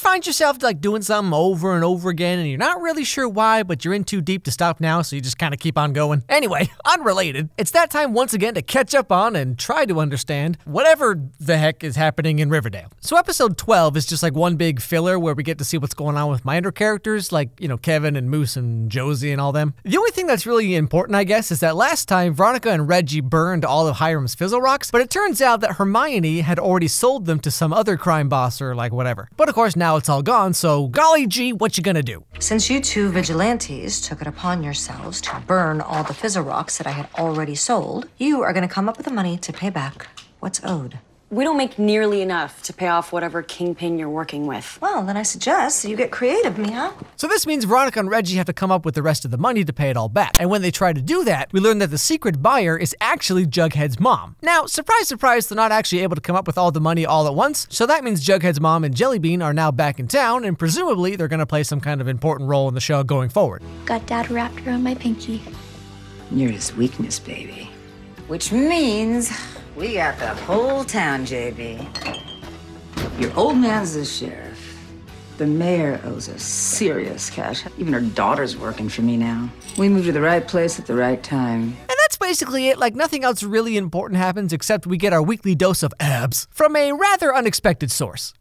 find yourself like doing something over and over again and you're not really sure why, but you're in too deep to stop now, so you just kind of keep on going? Anyway, unrelated, it's that time once again to catch up on and try to understand whatever the heck is happening in Riverdale. So episode 12 is just like one big filler where we get to see what's going on with minor characters like, Kevin and Moose and Josie and all them. The only thing that's really important, I guess, is that last time Veronica and Reggie burned all of Hiram's Fizzle Rocks, but it turns out that Hermione had already sold them to some other crime boss or like whatever. But of course now it's all gone, so golly gee, what you gonna do? Since you two vigilantes took it upon yourselves to burn all the Fizzle Rocks that I had already sold, you are gonna come up with the money to pay back what's owed. We don't make nearly enough to pay off whatever kingpin you're working with. Well, then I suggest you get creative, Mija. So this means Veronica and Reggie have to come up with the rest of the money to pay it all back. And when they try to do that, we learn that the secret buyer is actually Jughead's mom. Now, surprise, surprise, they're not actually able to come up with all the money all at once. So that means Jughead's mom and Jellybean are now back in town, and presumably they're gonna play some kind of important role in the show going forward. Got Dad wrapped around my pinky. You're his weakness, baby. Which means we got the whole town, JB. Your old man's the sheriff. The mayor owes us serious cash. Even her daughter's working for me now. We moved to the right place at the right time. And that's basically it. Like nothing else really important happens except we get our weekly dose of abs from a rather unexpected source.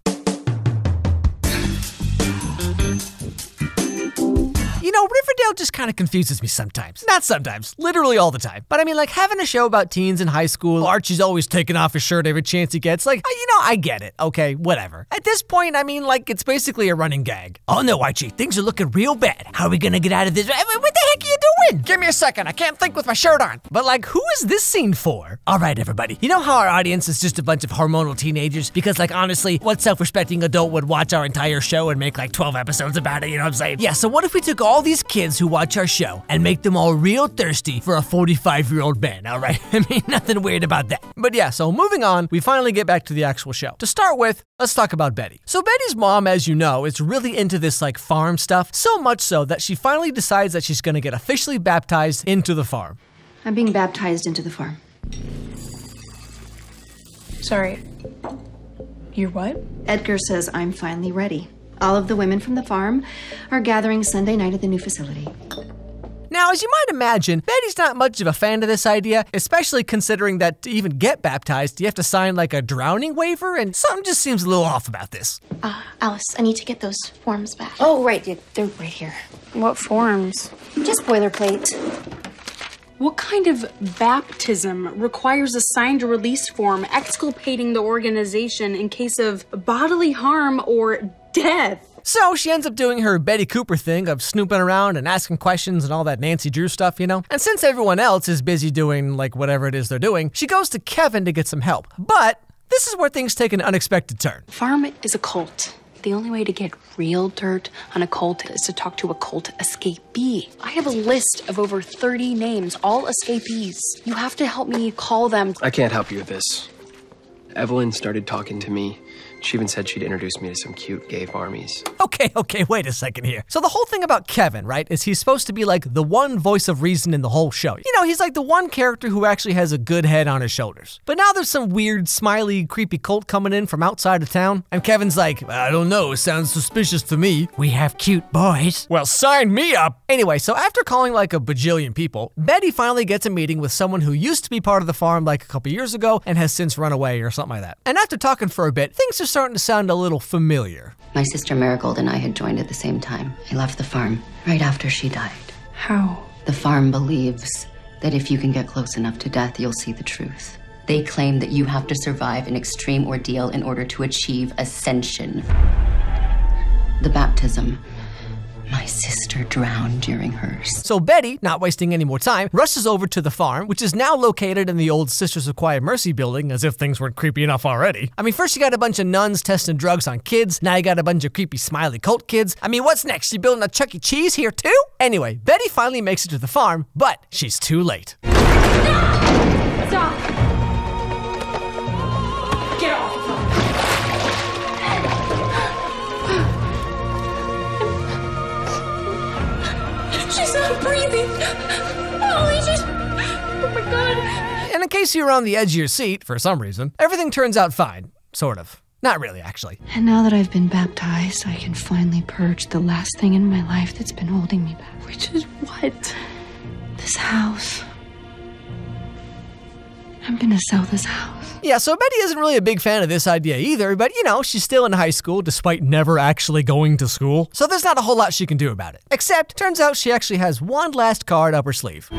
Riverdale just kind of confuses me sometimes. Not sometimes, literally all the time. But I mean, like having a show about teens in high school, Archie's always taking off his shirt every chance he gets. Like, I get it. Okay, whatever. At this point, I mean, like, it's basically a running gag. Oh no, Archie, things are looking real bad. How are we gonna get out of this? What the heck are you doing? Give me a second, I can't think with my shirt on. But like, who is this scene for? All right, everybody. You know how our audience is just a bunch of hormonal teenagers? Because like, honestly, what self-respecting adult would watch our entire show and make like 12 episodes about it, you know what I'm saying? Yeah, so what if we took all these kids who watch our show and make them all real thirsty for a 45-year-old man, all right? I mean, nothing weird about that. But yeah, so moving on, we finally get back to the actual show. To start with, let's talk about Betty. So Betty's mom, as you know, is really into this like farm stuff, so much so that she finally decides that she's gonna get officially baptized into the farm. I'm being baptized into the farm. Sorry. You're what? Edgar says I'm finally ready. All of the women from the farm are gathering Sunday night at the new facility. Now, as you might imagine, Betty's not much of a fan of this idea, especially considering that to even get baptized, you have to sign like a drowning waiver, and something just seems a little off about this. Alice, I need to get those forms back. Oh, right. They're right here. What forms? Just boilerplate. What kind of baptism requires a signed release form exculpating the organization in case of bodily harm or death? So she ends up doing her Betty Cooper thing of snooping around and asking questions and all that Nancy Drew stuff, And since everyone else is busy doing like whatever it is they're doing, she goes to Kevin to get some help. But this is where things take an unexpected turn. Farm is a cult. The only way to get real dirt on a cult is to talk to a cult escapee. I have a list of over 30 names, all escapees. You have to help me call them. I can't help you with this. Evelyn started talking to me. She even said she'd introduce me to some cute gay farmies. Okay, wait a second here. So the whole thing about Kevin, right, is he's supposed to be like the one voice of reason in the whole show. He's like the one character who actually has a good head on his shoulders. But now there's some weird, smiley, creepy cult coming in from outside of town, and Kevin's like, I don't know, it sounds suspicious to me. We have cute boys. Well, sign me up. Anyway, so after calling like a bajillion people, Betty finally gets a meeting with someone who used to be part of the farm like a couple years ago and has since run away or something like that. And after talking for a bit, things are starting to sound a little familiar. My sister Marigold and I had joined at the same time. I left the farm right after she died. How? The farm believes that if you can get close enough to death, you'll see the truth. They claim that you have to survive an extreme ordeal in order to achieve ascension. The baptism. My sister drowned during hers. So Betty, not wasting any more time, rushes over to the farm, which is now located in the old Sisters of Quiet Mercy building, as if things weren't creepy enough already. I mean, first you got a bunch of nuns testing drugs on kids, now you got a bunch of creepy smiley cult kids. I mean, what's next? You building a Chuck E. Cheese here too? Anyway, Betty finally makes it to the farm, but she's too late. No! Stop! Get off! She's not breathing. Holy shit. Oh my God. And in case you were on the edge of your seat, for some reason, everything turns out fine. Sort of. Not really, actually. And now that I've been baptized, I can finally purge the last thing in my life that's been holding me back. Which is what? This house. I'm gonna sell this house. Yeah, so Betty isn't really a big fan of this idea either, but you know, she's still in high school despite never actually going to school. So there's not a whole lot she can do about it. Except, turns out she actually has one last card up her sleeve.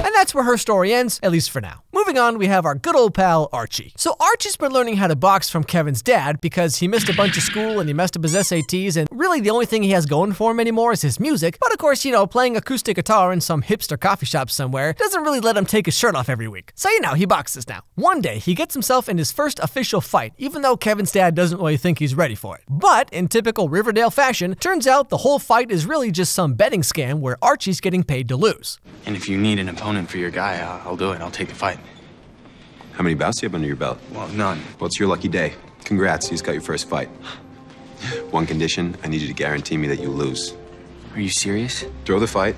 And that's where her story ends, at least for now. Moving on, we have our good old pal, Archie. So Archie's been learning how to box from Kevin's dad because he missed a bunch of school and he messed up his SATs, and really the only thing he has going for him anymore is his music. But of course, you know, playing acoustic guitar in some hipster coffee shop somewhere doesn't really let him take his shirt off every week. So you know, he boxes now. One day, he gets himself in his first official fight, even though Kevin's dad doesn't really think he's ready for it. But in typical Riverdale fashion, turns out the whole fight is really just some betting scam where Archie's getting paid to lose. And if you need an opponent for your guy, I'll do it. I'll take the fight. How many bouts do you have under your belt? Well, none. Well, it's your lucky day. Congrats, you just got your first fight. One condition, I need you to guarantee me that you lose. Are you serious? Throw the fight,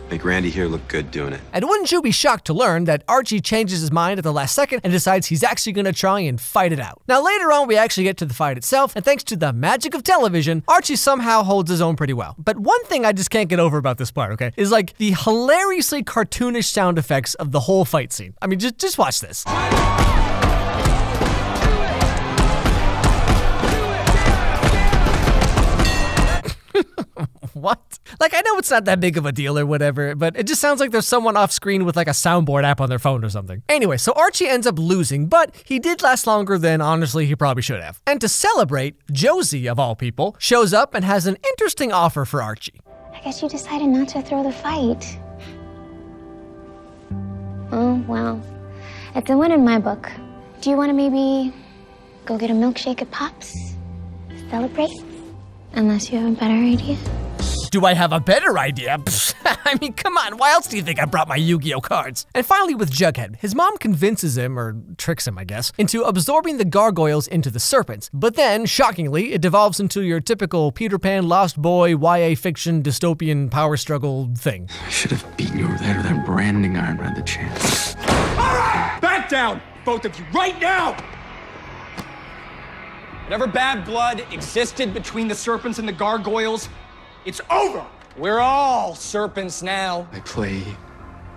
make Randy here look good doing it. And wouldn't you be shocked to learn that Archie changes his mind at the last second and decides he's actually gonna try and fight it out. Now later on we actually get to the fight itself, and thanks to the magic of television, Archie somehow holds his own pretty well. But one thing I just can't get over about this part, okay, is like the hilariously cartoonish sound effects of the whole fight scene. I mean, just watch this. What? Like, I know it's not that big of a deal or whatever, but it just sounds like there's someone off screen with like a soundboard app on their phone or something. Anyway, so Archie ends up losing, but he did last longer than honestly he probably should have. And to celebrate, Josie, of all people, shows up and has an interesting offer for Archie. I guess you decided not to throw the fight. Oh, well. It's a win in my book. Do you want to maybe go get a milkshake at Pop's? Celebrate? Unless you have a better idea. Do I have a better idea? I mean, come on, why else do you think I brought my Yu-Gi-Oh cards? And finally with Jughead, his mom convinces him, or tricks him I guess, into absorbing the gargoyles into the serpents. But then, shockingly, it devolves into your typical Peter Pan, Lost Boy, YA fiction, dystopian power struggle thing. I should have beaten you over the head with that branding iron by the chance. All right! Back down, both of you, right now! Whatever bad blood existed between the serpents and the gargoyles, it's over. We're all serpents now. I play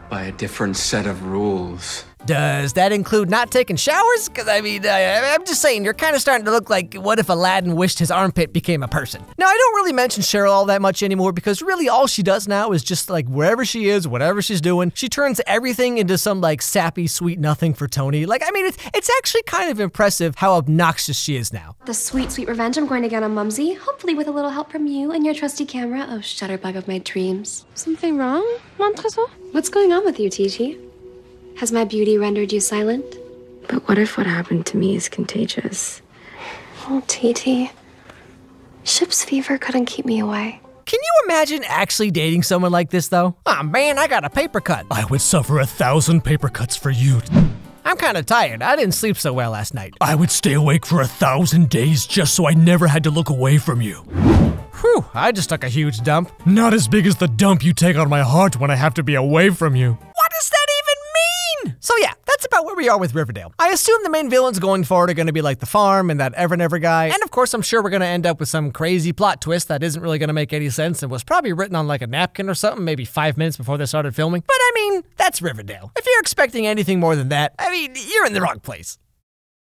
by a different set of rules. Does that include not taking showers? Because I mean, I'm just saying, you're kind of starting to look like what if Aladdin wished his armpit became a person. Now, I don't really mention Cheryl all that much anymore because really all she does now is just like wherever she is, whatever she's doing, she turns everything into some like sappy sweet nothing for Tony. Like, I mean, it's actually kind of impressive how obnoxious she is now. The sweet, sweet revenge I'm going to get on Mumsy, hopefully with a little help from you and your trusty camera. Oh, shutterbug of my dreams. Something wrong, Montresor? What's going on with you, TT? Has my beauty rendered you silent? But what if what happened to me is contagious? Oh, TT. Ship's fever couldn't keep me away. Can you imagine actually dating someone like this, though? Aw, man, I got a paper cut. I would suffer 1,000 paper cuts for you. I'm kind of tired. I didn't sleep so well last night. I would stay awake for 1,000 days just so I never had to look away from you. Whew, I just took a huge dump. Not as big as the dump you take on my heart when I have to be away from you. What does that even mean? So yeah, that's about where we are with Riverdale. I assume the main villains going forward are going to be like the farm and that Ever Never guy. And of course, I'm sure we're going to end up with some crazy plot twist that isn't really going to make any sense and was probably written on like a napkin or something, maybe 5 minutes before they started filming. But I mean, that's Riverdale. If you're expecting anything more than that, I mean, you're in the wrong place.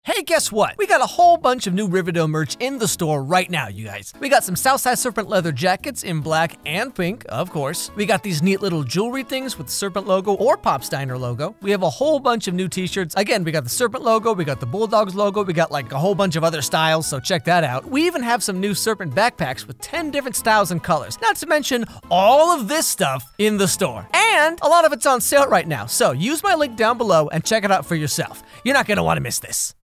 Hey, guess what? We got a whole bunch of new Riverdale merch in the store right now, you guys. We got some Southside Serpent leather jackets in black and pink, of course. We got these neat little jewelry things with the Serpent logo or Pop Steiner logo. We have a whole bunch of new t-shirts. Again, we got the Serpent logo, we got the Bulldogs logo, we got like a whole bunch of other styles, so check that out. We even have some new Serpent backpacks with 10 different styles and colors. Not to mention all of this stuff in the store. And a lot of it's on sale right now, so use my link down below and check it out for yourself. You're not gonna wanna miss this.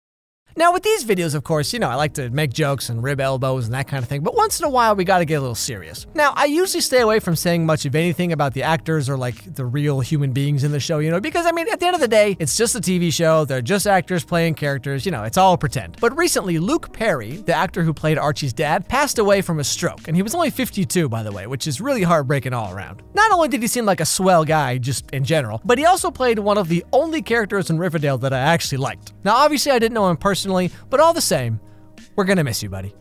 Now with these videos, of course, I like to make jokes and rib elbows and that kind of thing, but once in a while we gotta get a little serious. Now, I usually stay away from saying much of anything about the actors or like the real human beings in the show, because I mean, at the end of the day, it's just a TV show, they're just actors playing characters, it's all pretend. But recently, Luke Perry, the actor who played Archie's dad, passed away from a stroke, and he was only 52, by the way, which is really heartbreaking all around. Not only did he seem like a swell guy, just in general, but he also played one of the only characters in Riverdale that I actually liked. Now, obviously, I didn't know him personally, but all the same, we're gonna miss you, buddy.